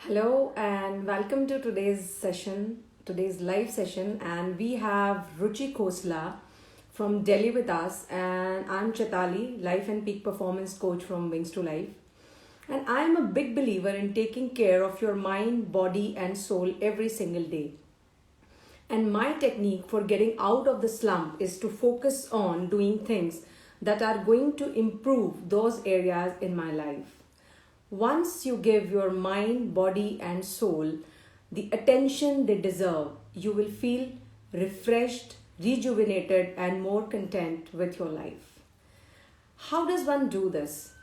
Hello and welcome to today's live session. And we have Ruchi Khosla from Delhi with us, and I'm Chetali, Life and Peak Performance Coach from Wings to Life. And I'm a big believer in taking care of your mind, body, and soul every single day. And my technique for getting out of the slump is to focus on doing things that are going to improve those areas in my life. Once you give your mind, body, and soul the attention they deserve, you will feel refreshed, rejuvenated, and more content with your life. How does one do this?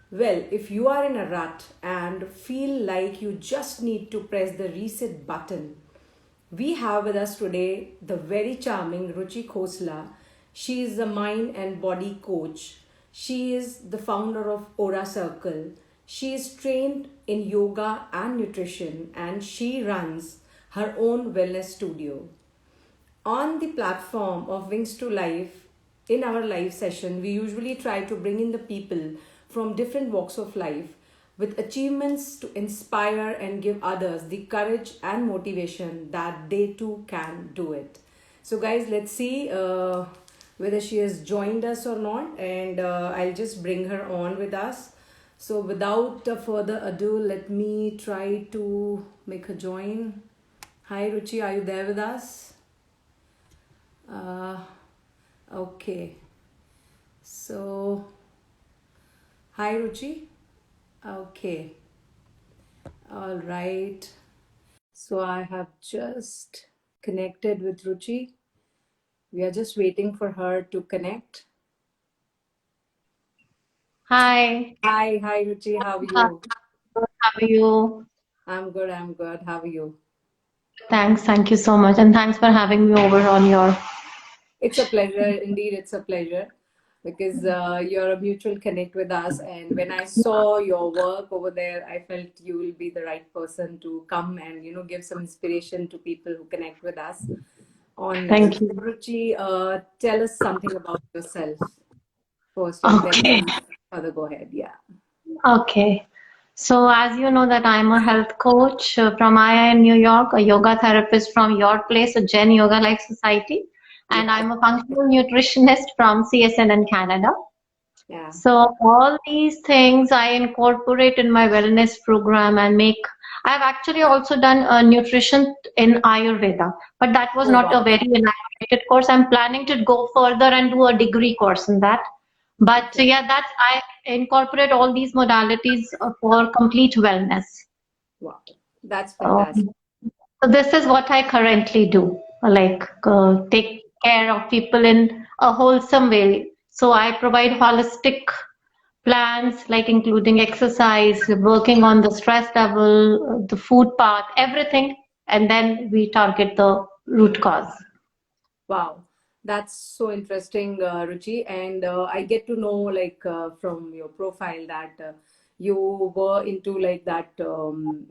Well, if you are in a rut and feel like you just need to press the reset button, we have with us today the very charming Ruchi Khosla. She is a mind and body coach. She is the founder of Aura Circle. She is trained in yoga and nutrition, and she runs her own wellness studio. On the platform of Wings to Life, in our live session, we usually try to bring in the people from different walks of life with achievements to inspire and give others the courage and motivation that they too can do it. So, guys, let's see whether she has joined us or not, and I'll just bring her on with us. So, without further ado, let me try to make her join. Hi, Ruchi, are you there with us? Uh, okay. So, hi Ruchi. Okay. All right. So I have just connected with Ruchi. We are just waiting for her to connect. Hi, Hi Ruchi. How are how you? are you? I'm good. I'm good. How are you? Thank you so much, and thanks for having me over on your. It's a pleasure. Indeed, it's a pleasure because you're a mutual connect with us. And when I saw your work over there, I felt you will be the right person to come and, give some inspiration to people who connect with us on this. Thank you. Ruchi, tell us something about yourself first, and then Okay, we'll further go ahead. Yeah. okay. So as you know that I'm a health coach from IIM New York, a yoga therapist from your place, a Gen Yoga Life Society, and Yeah. I'm a functional nutritionist from CSN in Canada. Yeah. So all these things I incorporate in my wellness program and make. I've actually also done nutrition in Ayurveda, but that was Oh, not a wow. very elaborated course. I'm planning to go further and do a degree course in that. But Okay. yeah, that's I incorporate all these modalities for complete wellness. Wow. That's fantastic. Um, so this is what I currently do, like take care of people in a wholesome way. So I provide holistic plans like including exercise, working on the stress level, the food part, everything, and then we target the root cause. Wow, that's so interesting, Ruchi. And I get to know, like, from your profile that you were into like that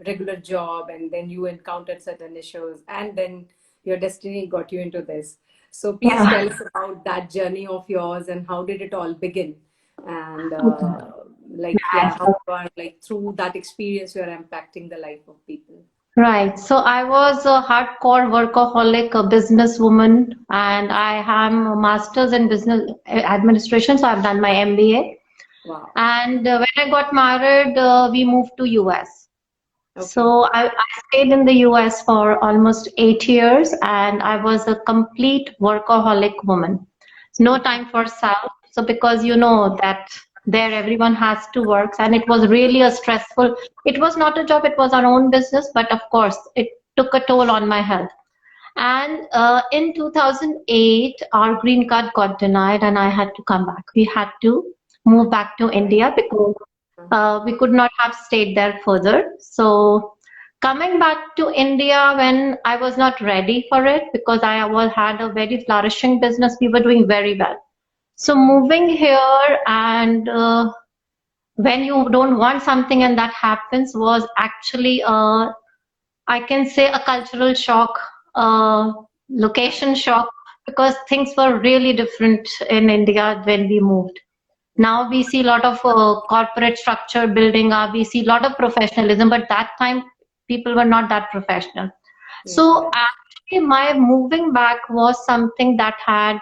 regular job, and then you encountered certain issues, and then your destiny got you into this. So please Yeah. tell us about that journey of yours and how did it all begin? And like, yeah, how you are like through that experience, you are impacting the life of people. Right. So I was a hardcore workaholic, a businesswoman, and I am a master's in business administration. So I've done my MBA. Wow. And when I got married, we moved to US. Okay. So I stayed in the US for almost 8 years, and I was a complete workaholic woman. No Okay. time for self. So because you know that there everyone has to work, and it was really a stressful. It was not a job; it was our own business, but of course, it took a toll on my health. And in 2008, our green card got denied, and I had to come back. We had to move back to India because we could not have stayed there further. So coming back to India when I was not ready for it because I was had a very flourishing business. We were doing very well. So moving here and when you don't want something and that happens was actually I can say a cultural shock, location shock because things were really different in India when we moved. Now we see a lot of corporate structure building up. We see a lot of professionalism, but that time People were not that professional. Yes, So yes. actually, my moving back was something that had,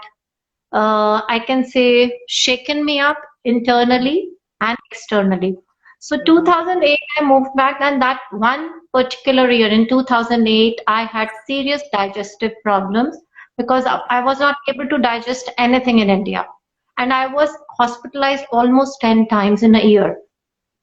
I can say, shaken me up internally and externally. So Mhm. 2008, I moved back, and that one particular year in 2008, I had serious digestive problems because I was not able to digest anything in India. And I was hospitalized almost 10 times in a year.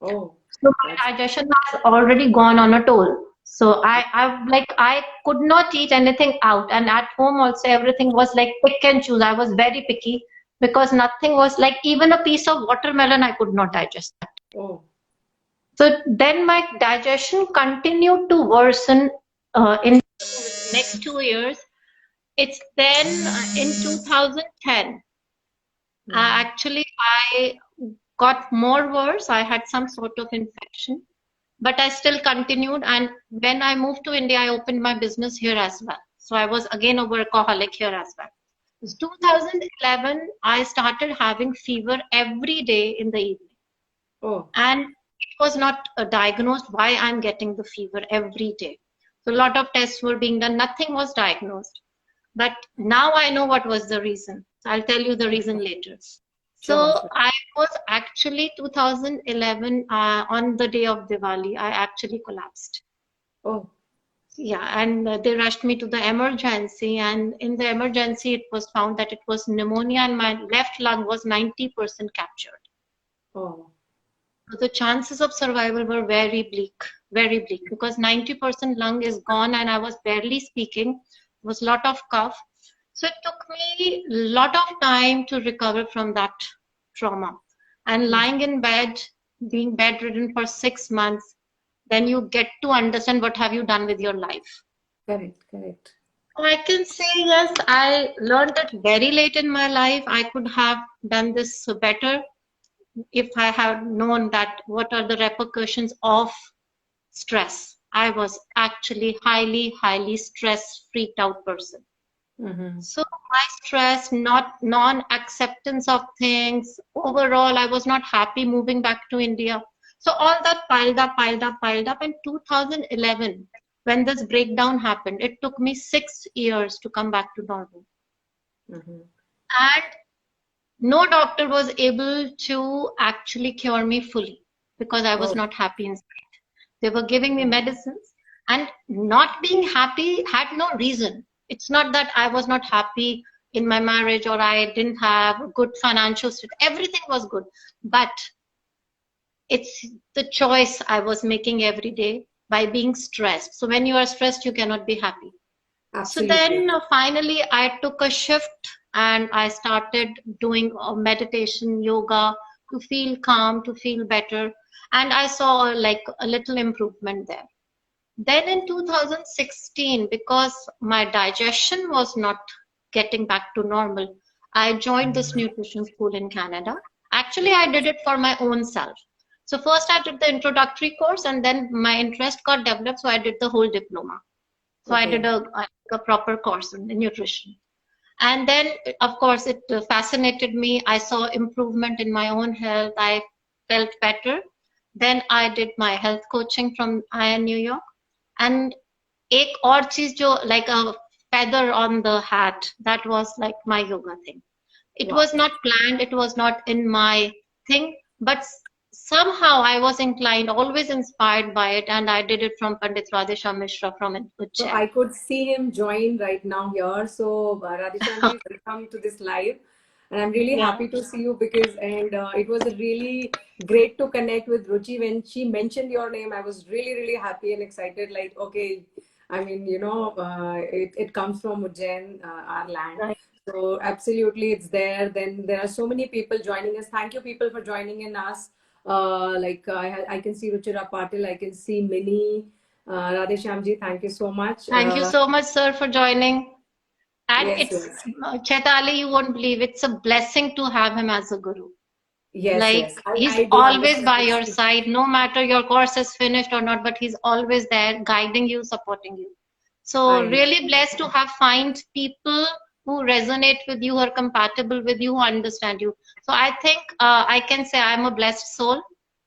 Oh, So that's my digestion has already gone on a toll. So I could not eat anything out, and at home also everything was like pick and choose. I was very picky because nothing was like even a piece of watermelon I could not digest. oh. So then my digestion continued to worsen in next 2 years. It's then in 2010. Mhm. Actually, I got more worse. I had some sort of infection, but I still continued. And when I moved to India, I opened my business here as well. So I was again a workaholic here as well. It was 2011, I started having fever every day in the evening. Oh, And it was not diagnosed why I'm getting the fever every day. So a lot of tests were being done, nothing was diagnosed. But now I know what was the reason. So I'll tell you the reason okay. later. Sure, So sure. I was actually 2011 on the day of Diwali, I actually collapsed. Oh, Yeah, and they rushed me to the emergency, and in the emergency, it was found that it was pneumonia, and my left lung was 90% captured. oh. So the chances of survival were very bleak, because 90% lung is gone, and I was barely speaking. There was a lot of cough. So it took me a lot of time to recover from that trauma. And Mhm. lying in bed, being bedridden for 6 months, then you get to understand what have you done with your life. Correct, correct. I can say yes, I learned it very late in my life. I could have done this better if I had known that what are the repercussions of stress. I was actually highly stress freaked out person. Mm-hmm. So my stress, not non-acceptance of things, overall, I was not happy moving back to India. So all that piled up. In 2011, when this breakdown happened, it took me 6 years to come back to normal. Mm-hmm. And no doctor was able to actually cure me fully because I was Oh, not happy inside. They were giving me oh. medicines, and not being happy had no reason. It's not that I was not happy in my marriage or I didn't have a good financial state. Everything was good. But it's the choice I was making every day by being stressed. So when you are stressed, you cannot be happy. So Absolutely. then finally I took a shift and I started doing meditation, yoga to feel calm, to feel better. And I saw like a little improvement there. Then in 2016, because my digestion was not getting back to normal, I joined this nutrition school in Canada. Actually, I did it for my own self. So first I did the introductory course, and then my interest got developed, so I did the whole diploma. So I did Okay. a proper course in nutrition. And then, of course, it fascinated me. I saw improvement in my own health. I felt better. Then I did my health coaching from IIN New York. And एक और चीज जो like a feather on the hat, that was like my yoga thing. It Wow. was not planned, it was not in my thing, but somehow I was inclined, always inspired by it, and I did it from Pandit Radhesham Mishra from So Ujjain. I could see him join right now here. So Radheshamji, welcome to this live, and I'm really Yeah. happy to see you because it was a really great to connect with Ruchi when she mentioned your name. I was really happy and excited. Like okay, I mean it comes from Ujjain, our land. Right. So absolutely, it's there. Then there are so many people joining us. Thank you, people, for joining in us. I can see Ruchira Patil. I can see Minnie. Radhe Shyamji, thank you so much. Thank you so much, sir, for joining. And Yes, it's, yes, Chaitali, you won't believe, it's a blessing to have him as a guru. yes, Like, yes. he's I do always understand by this. your side, no matter your course is finished or not, but he's always there guiding you, supporting you. So I know. really blessed to have find people who resonate with you, or compatible with you, who understand you. So I think I can say I'm a blessed soul.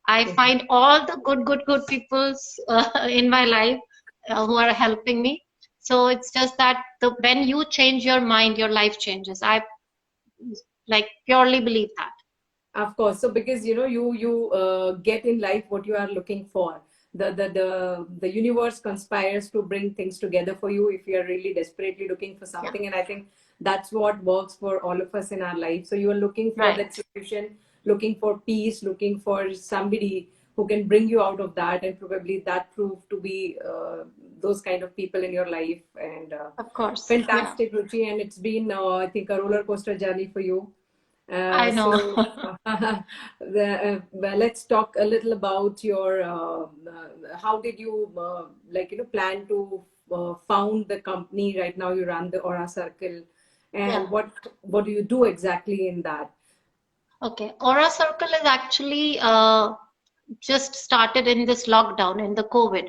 I find all the good people in my life who are helping me. So it's just that when you change your mind, your life changes. I like purely believe that. Of course. So because you get in life what you are looking for. The universe conspires to bring things together for you if you are really desperately looking for Yeah, something. And I think that's what works for all of us in our life. So you are looking for right. that solution, looking for peace, looking for somebody who can bring you out of that, and probably that proved to be those kind of people in your life. And Of course. Yeah, fantastic, Ruchi. And it's been, I think, a roller coaster journey for you. I know. So well, let's talk a little about your how did you plan to found the company. Right now you run the Aura Circle, Yeah. and what do you do exactly in that? Okay. Aura Circle is actually just started in this lockdown, in the COVID.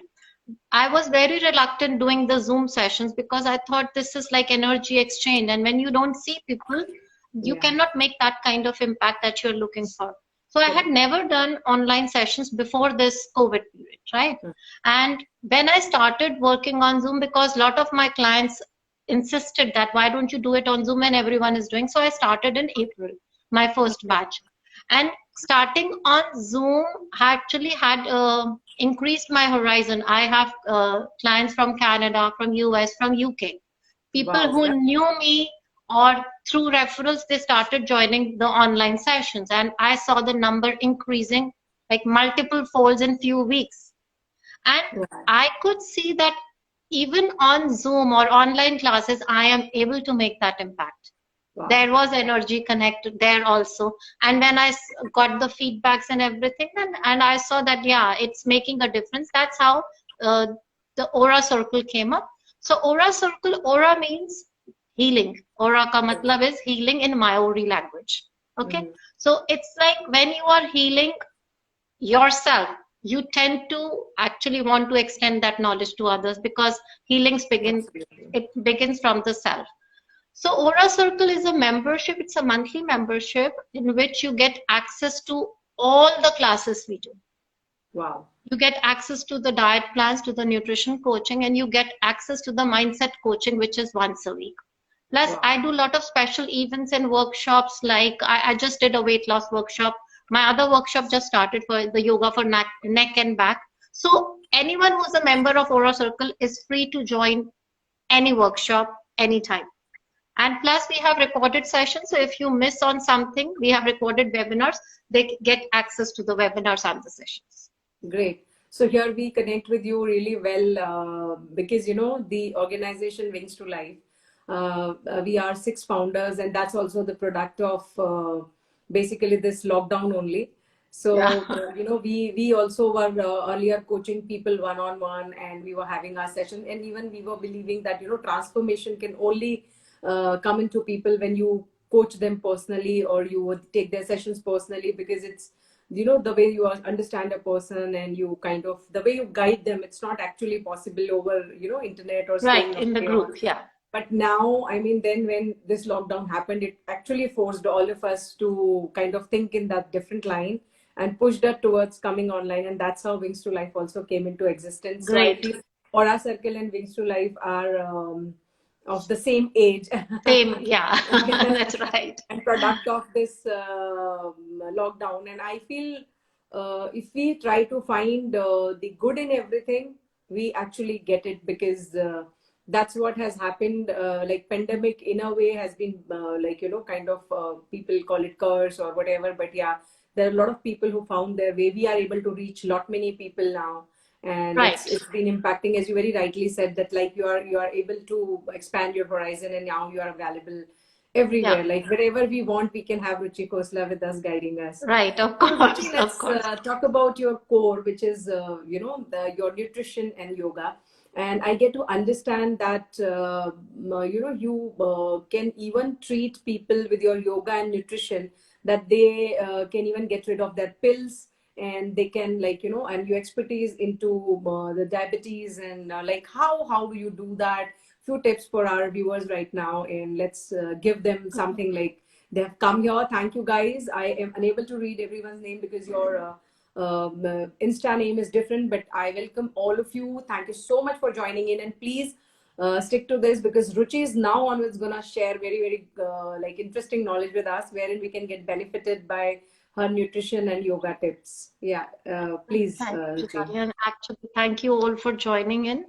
I was very reluctant doing the Zoom sessions because I thought this is like energy exchange. And when you don't see people, you Yeah, cannot make that kind of impact that you're looking for. So I had correct. never done online sessions before this COVID period, right? And when I started working on Zoom, because a lot of my clients insisted that why don't you do it on Zoom and everyone is doing. So I started in April, my first Okay. batch. And starting on Zoom actually had increased my horizon. I have clients from Canada, from US, from UK. People Wow. who Yeah. knew me or through referrals, they started joining the online sessions, and I saw the number increasing like multiple folds in few weeks. And Wow. I could see that even on Zoom or online classes, I am able to make that impact. Wow. There was energy connected there also. And when I got the feedbacks and everything, and I saw that yeah, it's making a difference. That's how uh, the Aura Circle came up. So Aura Circle, Aura means healing. Aura ka matlab is healing in Maori language. Okay, Mhm. so it's like when you are healing yourself, you tend to actually want to extend that knowledge to others, because healings begin, Absolutely. it begins from the self. So Aura Circle is a membership. It's a monthly membership in which you get access to all the classes we do. Wow. You get access to the diet plans, to the nutrition coaching, and you get access to the mindset coaching, which is once a week. Plus, Wow. I do a lot of special events and workshops. Like I just did a weight loss workshop. My other workshop just started for the yoga for neck and back. So anyone who's a member of Aura Circle is free to join any workshop anytime. And plus, we have recorded sessions. So if you miss on something, we have recorded webinars. They get access to the webinars and the sessions. Great. So here we connect with you really well because the organization Wings to Life. We are six founders, and that's also the product of basically this lockdown only. Yeah. So we also were earlier coaching people one on one, and we were having our session, and even we were believing that transformation can only come into people when you coach them personally, or you would take their sessions personally, because it's the way you understand a person, and you kind of the way you guide them, it's not actually possible over internet or Right. staying In the away. Or group. Yeah. but now, I mean, then when this lockdown happened, it actually forced all of us to kind of think in that different line and push that towards coming online, and that's how Wings to Life also came into existence. So I Great. feel Aura Circle and Wings to Life are of the same age. Same. Yeah. That's right. And product of this lockdown. And I feel if we try to find the good in everything, we actually get it, because that's what has happened. Like pandemic in a way has been kind of people call it curse or whatever, but yeah, there are a lot of people who found their way. We are able to reach a lot many people now, and it's Right. it's been impacting, as you very rightly said, that like you are able to expand your horizon, and now you are available Yeah. everywhere. Like wherever we want, we can have Ruchi Khosla with us guiding us. Right. Of So Ruchi, course. Of let's course. talk about your core, which is your nutrition and yoga. And I get to understand that you can even treat people with your yoga and nutrition, that they can even get rid of their pills, and they can, and your expertise into the diabetes, and like how do you do that? Few tips for our viewers right now, and let's give them something. Like they have come here. Thank you guys. I am unable to read everyone's name because your Insta name is different, but I welcome all of you. Thank you so much for joining in, and please stick to this, because Ruchi is now onwards gonna share very, very like interesting knowledge with us, wherein we can get benefited by her nutrition and yoga tips. Yeah, please, Thank you, Ruchi. Chitali, and actually, thank you all for joining in.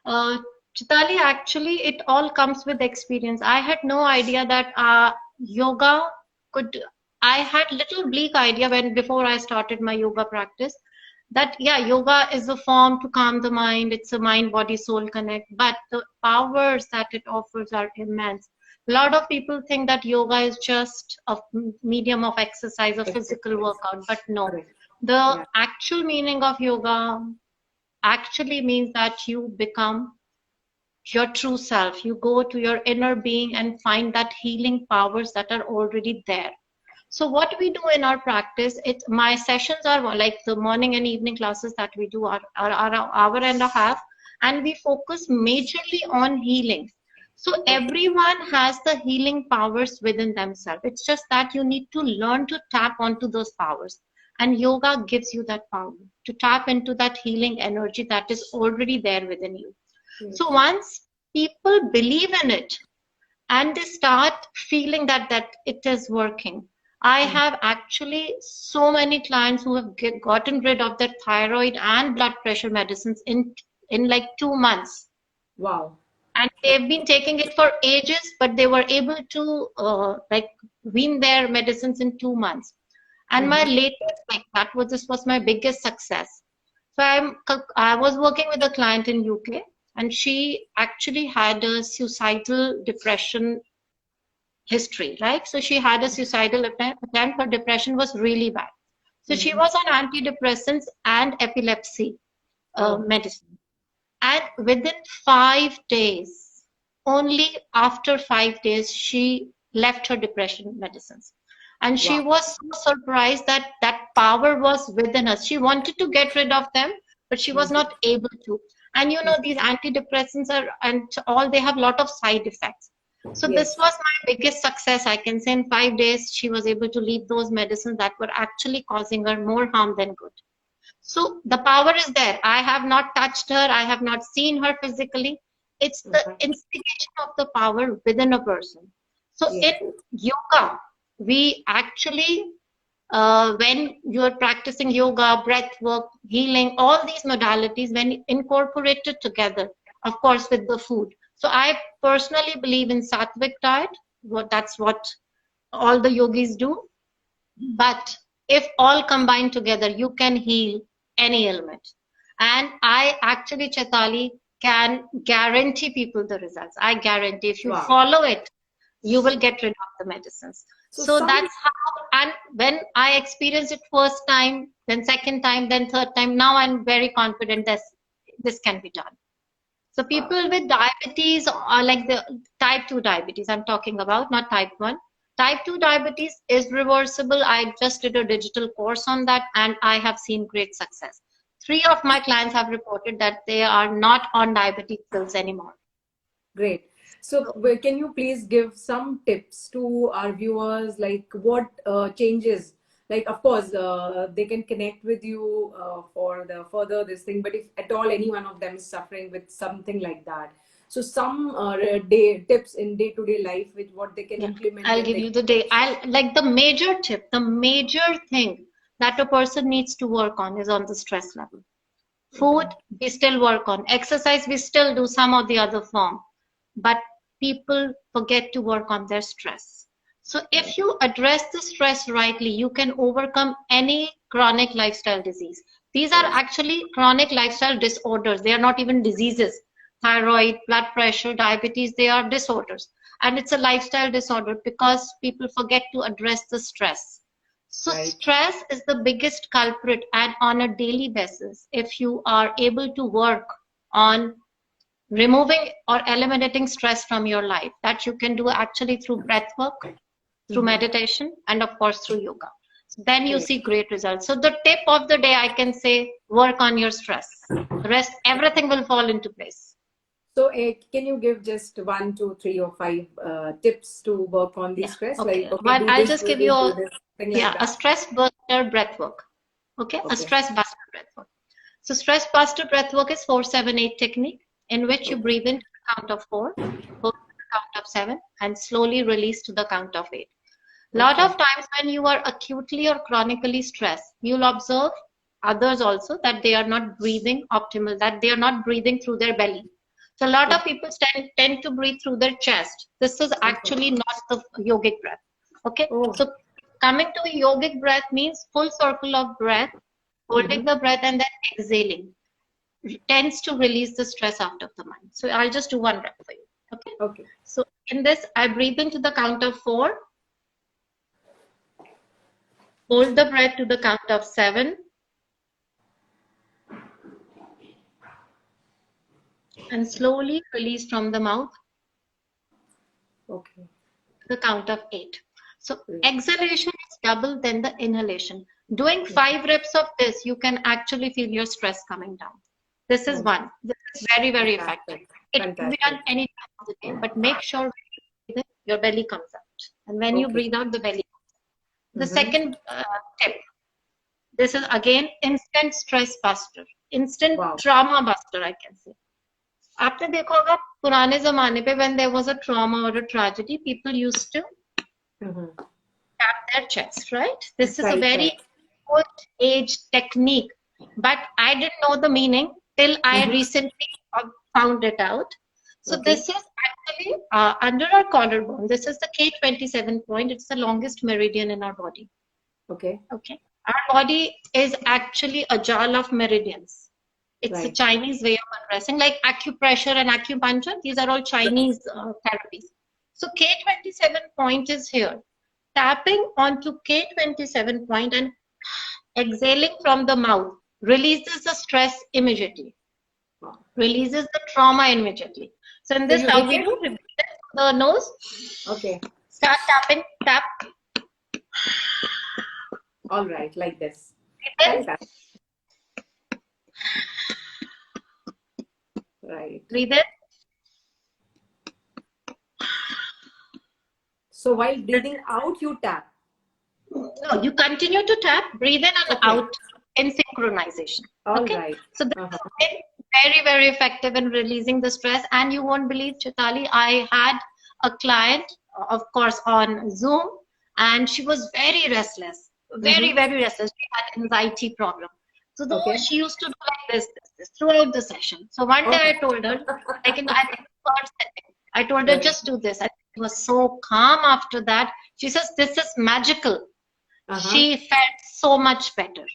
Uh, Chitali, actually, it all comes with experience. I had no idea that yoga could. I had little bleak idea when before I started my yoga practice that yeah, yoga is a form to calm the mind. It's a mind, body, soul connect. But the powers that it offers are immense. A lot of people think that yoga is just a medium of exercise, a physical Exercise. workout, but no. Correct. The Yeah. actual meaning of yoga actually means that you become your true self. You go to your inner being and find that healing powers that are already there. So what we do in our practice, my sessions are like the morning and evening classes that we do are an hour and a half, and we focus majorly on healing. So Okay. everyone has the healing powers within themselves. It's just that you need to learn to tap onto those powers. And yoga gives you that power to tap into that healing energy that is already there within you. Yes. So once people believe in it and they start feeling that it is working. I have actually so many clients who have gotten rid of their thyroid and blood pressure medicines in like 2 months, Wow. and they've been taking it for ages, but they were able to like wean their medicines in 2 months. And my Mm-hmm. latest, like that was this was my biggest success. So I was working with a client in UK, and she actually had a suicidal depression history, right? So she had a suicidal attempt. Her depression was really bad. So she Mm-hmm. was on antidepressants and epilepsy Oh. medicine. And within 5 days, only after 5 days, she left her depression medicines. And she Wow. was so surprised that that power was within us. She wanted to get rid of them, but she was Mm-hmm. not able to. And you know, these antidepressants are, and all, they have a lot of side effects. So this Yes. was my biggest success. I can say in 5 days, she was able to leave those medicines that were actually causing her more harm than good. So the power is there. I have not touched her. I have not seen her physically. It's the Okay. instigation of the power within a person. So in Yes. yoga, we actually, when you're practicing yoga, breath work, healing, all these modalities, when incorporated together, of course, with the food. So I personally believe in sattvic diet. That's what all the yogis do. But if all combined together, you can heal any ailment. And I actually, Chetali, can guarantee people the results. I guarantee if you Wow. follow it, you will get rid of the medicines. So So some. that's how, and when I experienced it first time, then second time, then third time, now I'm very confident that this can be done. So Wow. people with diabetes, or like the type 2 diabetes I'm talking about, not type 1. Type 2 diabetes is reversible. I just did a digital course on that, and I have seen great success. 3 of my clients have reported that they are not on diabetic pills anymore. Great. So, can you please give some tips to our viewers, like what changes? Like, of course, they can connect with you for the further this thing, but if at all any one of them is suffering with something like that, so some day tips in day-to-day life with what they can Yeah, implement I'll and give they you the day. I'll like the major tip, the major thing that a person needs to work on is on the stress level. Food, okay. we still work on. Exercise, we still do some of the other form. But people forget to work on their stress. So Right. if you address the stress rightly, you can overcome any chronic lifestyle disease. These are Yes. actually chronic lifestyle disorders. They are not even diseases. Thyroid, blood pressure, diabetes, they are disorders. And it's a lifestyle disorder because people forget to address the stress. So Right. stress is the biggest culprit, and on a daily basis, if you are able to work on removing or eliminating stress from your life, that you can do actually through breath work, through Mm-hmm. meditation, and of course through yoga. So then you Great. see great results. So the tip of the day, I can say, work on your stress. The rest, everything will fall into place. So, can you give just one, two, three, or five tips to work on the Yeah. stress? Like, Okay. okay, But do I'll this, just do give you this, do this, thing like a that. stress buster breath work. Okay, a Okay. stress buster breath work. So stress buster breath work is 4-7-8 technique, in which you breathe in to the count of 4, hold to the count of 7, and slowly release to the count of 8. Lot Okay. of times when you are acutely or chronically stressed, you'll observe others also that they are not breathing optimal, that they are not breathing through their belly. So a lot of people tend to breathe through their chest. This is actually not the yogic breath. Okay, Oh. so coming to a yogic breath means full circle of breath, holding the breath and then exhaling. It tends to release the stress out of the mind. So I'll just do one breath for you. Okay. Okay. So in this, I breathe into the count of 4. Hold the breath to the count of 7. And slowly release from the mouth Okay. to the count of 8. So exhalation is double than the inhalation. Doing 5 reps of this, you can actually feel your stress coming down. This is one. This is very, very effective. It can be done any time of the day, but make sure when you breathe in, your belly comes out. And when you breathe out, the belly comes out. The second tip, this is again instant stress buster, instant trauma buster, I can say. आपने देखा होगा पुराने जमाने पे when there was a trauma or a tragedy, people used to tap their chest, right? This is a very old age technique, but I didn't know the meaning till I recently found it out. So this is actually under our collarbone. This is the K27 point. It's the longest meridian in our body. Okay. Okay. Our body is actually a jar of meridians. It's a Chinese way of addressing, like acupressure and acupuncture. These are all Chinese therapies. So K27 point is here. Tapping onto K27 point and exhaling from the mouth releases the stress immediately, releases the trauma immediately. So in this, how we do, repeat it through the nose. Okay. Start tapping, tap. All right, like this. Right. Breathe in. So while breathing out, you tap. No, you continue to tap, breathe in and out in synchronization. All okay. Right. So this is very, very effective in releasing the stress. And you won't believe, Chitali, I had a client, of course, on Zoom, and she was very restless, very, very restless. She had anxiety problem. So she used to do like this throughout the session. So one day I told her, I think I told her, just do this. I was so calm after that. She says, this is magical. She felt so much better.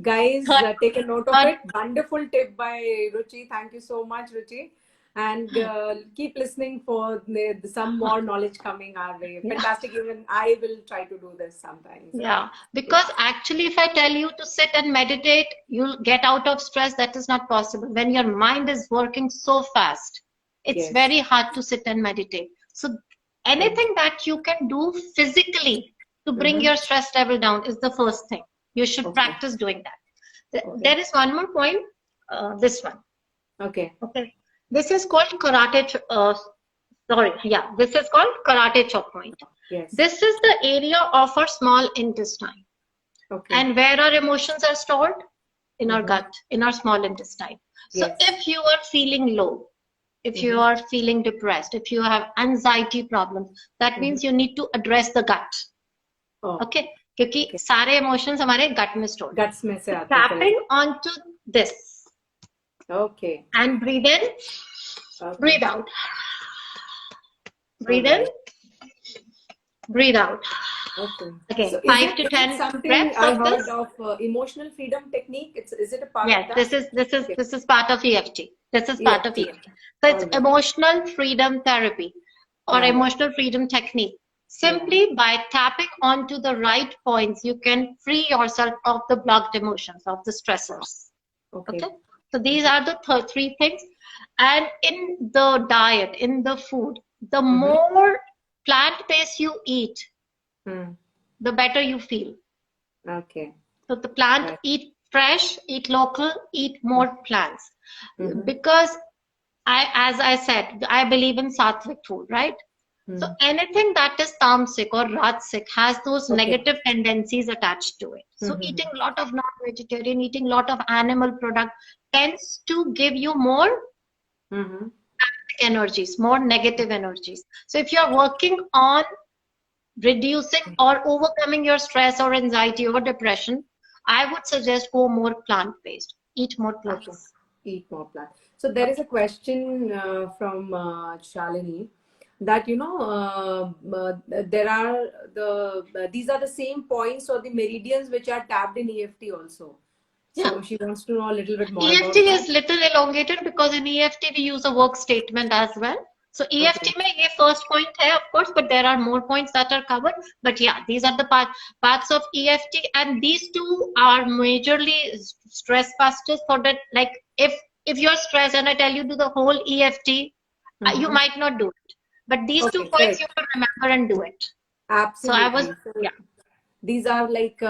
Guys, take a note of it. Wonderful tip by Ruchi. Thank you so much, Ruchi. And keep listening for some more knowledge coming our way. Fantastic. Even I will try to do this sometimes. Yeah, because actually if I tell you to sit and meditate, you'll get out of stress. That is not possible. When your mind is working so fast, it's very hard to sit and meditate. So anything that you can do physically to bring your stress level down is the first thing. You should practice doing that. There is one more point, this one. Okay. This is called karate, this is called karate chop point. Yes. This is the area of our small intestine. And where our emotions are stored? In our gut, in our small intestine. So if you are feeling low, if you are feeling depressed, if you have anxiety problems, that means you need to address the gut. Okay? क्योंकि सारे emotions हमारे gut में stored. Guts में से आते हैं. Tapping onto this. Okay. And breathe in, breathe out. Breathe in, breathe out. Okay, so 5 to 10 something reps I of heard this. of emotional freedom technique. Is it a part Yes, of that? this is part of EFT. This is part of EFT. So it's emotional freedom therapy or emotional freedom technique. Simply by tapping onto the right points, you can free yourself of the blocked emotions, of the stressors. Okay. So these are the 3 things. And in the diet, in the food, the more plant-based you eat, the better you feel. Okay. So the plant, eat fresh, eat local, eat more plants. Because as I said, I believe in sattvic food, right? So anything that is tamasic or rajasic has those Okay. negative tendencies attached to it. So eating a lot of non-vegetarian, eating a lot of animal product tends to give you more energies, more negative energies. So if you're working on reducing or overcoming your stress or anxiety or depression, I would suggest go more plant-based. Eat more Okay. plants. Eat more plant. So there is a question from Shalini that there are these are the same points or the meridians which are tapped in EFT also. Yeah. So she wants to know a little bit more about EFT that. is little elongated because in EFT we use a work statement as well. So EFT Okay. में ये first point है of course, but there are more points that are covered. But yeah, these are the parts of EFT, and these two are majorly stress busters for that. Like if you're stressed and I tell you do the whole EFT, you might not do it. But these 2 Okay, points correct. you will remember and do it. So I was, Absolutely. So yeah. these are like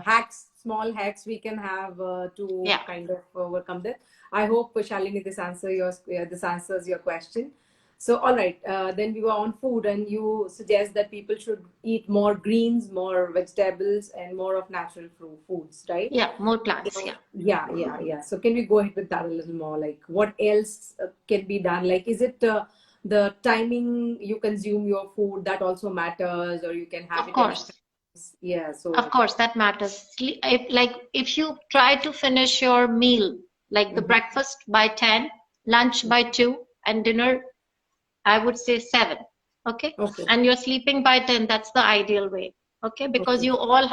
hacks, small hacks we can have to Yeah. kind of overcome that. I hope, Shalini, this answers your question. So, all right, then we were on food, and you suggest that people should eat more greens, more vegetables, and more of natural foods, right? Yeah, more plants. Yeah. Yeah. So, can we go ahead with that a little more? Like, what else can be done? Like, is it the timing you consume your food that also matters, or you can have Of it course. anytime? Yeah. So, Of course, that matters. If you try to finish your meal, like the breakfast by 10, lunch by 2, and dinner, I would say 7. Okay? okay, And you're sleeping by 10, that's the ideal way. Okay? Because okay,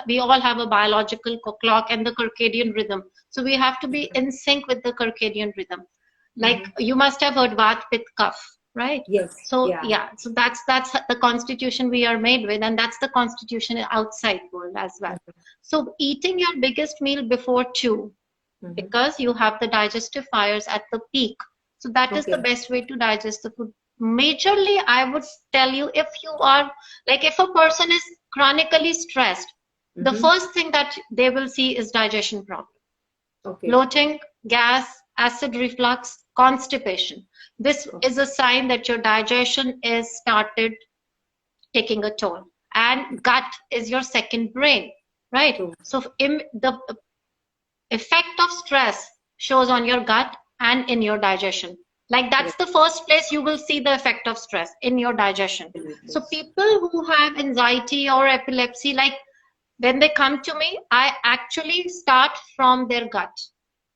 we all have a biological clock and the circadian rhythm. So we have to be in sync with the circadian rhythm. Like you must have heard Vat, Pitta, Kapha, right? yes, So yeah, yeah, so that's the constitution we are made with, and that's the constitution outside world as well. So eating your biggest meal before 2, because you have the digestive fires at the peak. So that is the okay, best way to digest the food. Majorly, I would tell you, if you are like, if a person is chronically stressed, the first thing that they will see is digestion problem. okay, Bloating, gas, acid reflux, constipation. This is a sign that your digestion is started taking a toll. And gut is your second brain, right? true, So the effect of stress shows on your gut and in your digestion. Like that's correct, the first place you will see the effect of stress, in your digestion. absolutely, So people who have anxiety or epilepsy, like when they come to me, I actually start from their gut.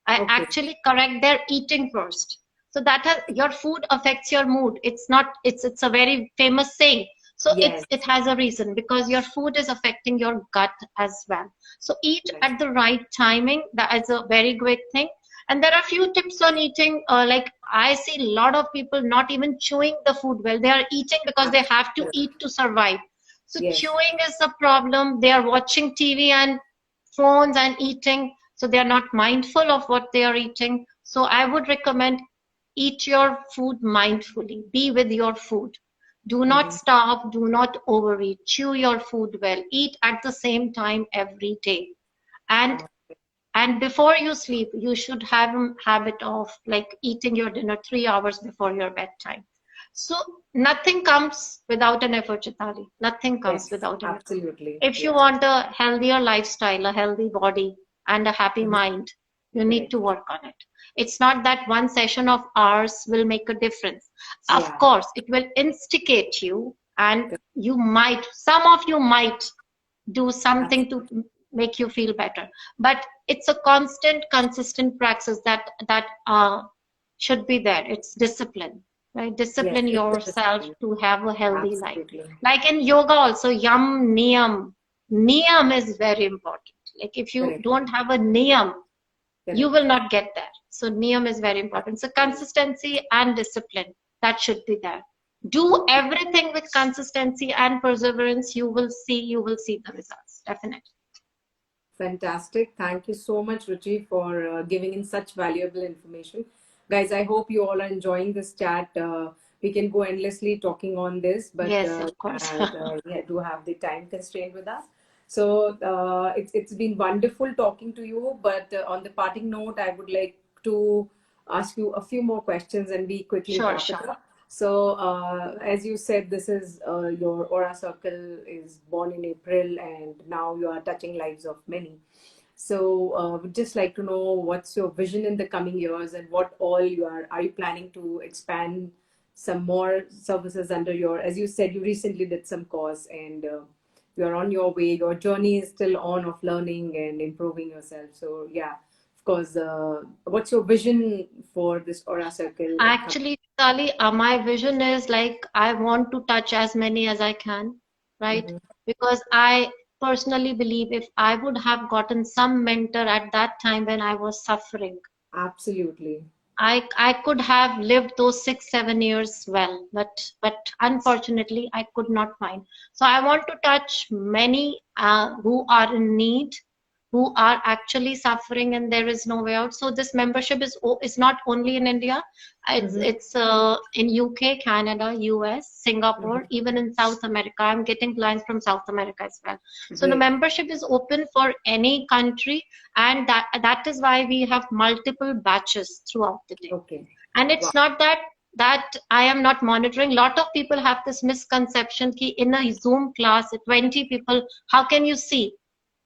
I okay, actually correct their eating first. So that your food affects your mood. It's a very famous saying. So yes, it has a reason, because your food is affecting your gut as well. So eat right, at the right timing. That is a very great thing. And there are few tips on eating. Like I see a lot of people not even chewing the food well. They are eating because they have to absolutely, eat to survive. So yes, chewing is a problem. They are watching TV and phones and eating, so they are not mindful of what they are eating. So I would recommend, eat your food mindfully. Be with your food. Do not starve, do not overeat. Chew your food well. Eat at the same time every day. And and before you sleep, you should have a habit of like eating your dinner 3 hours before your bedtime. So nothing comes without an effort, Chitali. Nothing comes yes, without an effort. absolutely, If you yes, want a healthier lifestyle, a healthy body, and a happy mind, you need correct, to work on it. It's not that one session of ours will make a difference. Of yeah, course, it will instigate you, and some of you might do something to absolutely, make you feel better. But it's a constant, consistent practice that should be there. It's discipline, right? yes, Discipline it's a yourself discipline, to have a healthy life. absolutely, Like in yoga also, yam, niyam. Niyam is very important. Like if you correct, don't have a niyam, you correct, will not get there. So niyam is very important. So absolutely. consistency and discipline, that should be there. Do everything with consistency and perseverance. You will see the results. Definitely. Fantastic. Thank you so much, Ruchi, for giving in such valuable information. Guys, I hope you all are enjoying this chat. We can go endlessly talking on this, but Yes, of course. we do have the time constraint with us. So it's been wonderful talking to you. But on the parting note, I would like to ask you a few more questions, and we quickly Sure, wrap it sure. up. So, as you said, this is your Aura Circle is born in April, and now you are touching lives of many. So, would just like to know what's your vision in the coming years, and what all are you planning to expand some more services under your, as you said, you recently did some course, and you're on your way. Your journey is still on of learning and improving yourself. So, yeah, of course. What's your vision for this Aura Circle? Actually, Tali, my vision is like I want to touch as many as I can, right? Mhm. Because I personally believe if I would have gotten some mentor at that time when I was suffering, Absolutely. I could have lived those 6 7 years well, but unfortunately I could not find. So I want to touch many who are in need, who are actually suffering, and there is no way out. So this membership is not only in India. Mm-hmm. It's in UK, Canada, US, Singapore, Mm-hmm. even in South America. I'm getting clients from South America as well. So the Great. membership is open for any country, and that is why we have multiple batches throughout the day. Okay. And Wow. it's not that I am not monitoring. Lot of people have this misconception ki in a Zoom class 20 people, how can you see?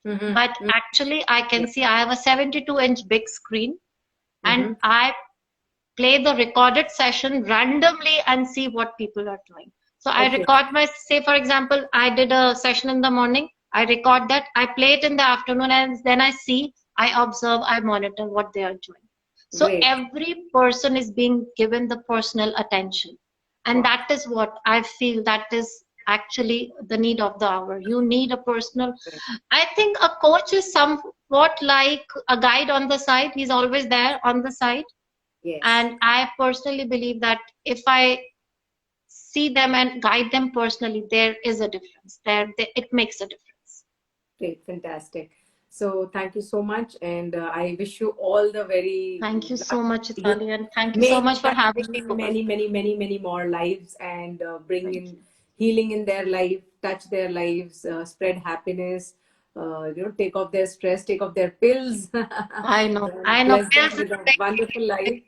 But Mm-hmm. actually I Yeah. can see. I have a 72-inch big screen, and Mm-hmm. I play the recorded session randomly and see what people are doing. So I Okay. record say for example, I did a session in the morning, I record that, I play it in the afternoon, and then I see, I observe, I monitor what they are doing. So Great. every person is being given the personal attention. And Wow. that is what I feel that is actually the need of the hour. You need a personal, Great. I think a coach is somewhat like a guide on the side. He's always there on the side, Yes. and I personally believe that if I see them and guide them personally, there is a difference. It makes a difference. Great. Fantastic. So thank you so much, and I wish you all the very Thank you so much, you Itali, and thank you so may much for touch having me, Paul. many, many, many, many more lives, and bring Thank in you. healing in their life, touch their lives, spread happiness. Take off their stress, take off their pills, I know. and I know. bless them Pills is with a a big wonderful thing. life.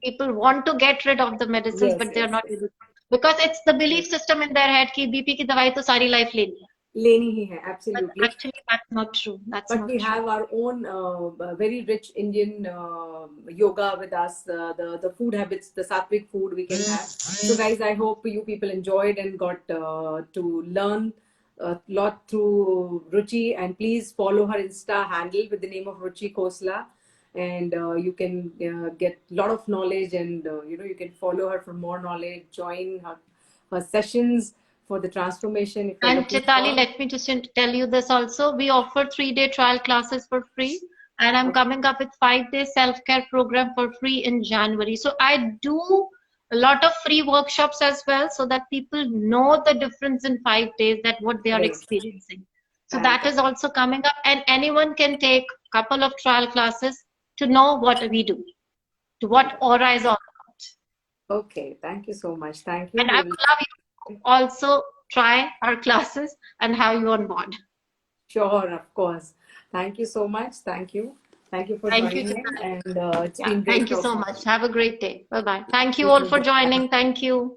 People want to get rid of the medicines, Yes, but they are yes, not yes. able to. Because it's the belief Yes. system in their head कि BP की दवाई तो सारी life लेनी है. लेनी ही है, But absolutely. actually, that's not true. That's But not we true. have our own very rich Indian yoga with us. The food habits, the sattvic food we can have. So, guys, I hope you people enjoyed and got to learn a lot through Ruchi. And please follow her Insta handle with the name of Ruchi Khosla. And you can get a lot of knowledge, and you can follow her for more knowledge. Join her sessions for the transformation if you're And looking Chitali, for. let me just tell you this also. We offer 3-day trial classes for free, and I'm Okay. coming up with 5-day self-care program for free in January. So I do a lot of free workshops as well, so that people know the difference in 5 days, that what they are Great. experiencing. So that is Fantastic. also coming up, and anyone can take a couple of trial classes to know what we do, to what Fantastic. Aura is all about. Okay, thank you so much. Thank you. And We I will would love you to also try our classes and have you on board. sure, of course. Thank you so much. Thank you. Thank you for Thank you, joining in, Chitali. and it's Yeah, been great thank you so talking. much. Have a great day. Bye bye. Thank you You all too. for joining. Thank you.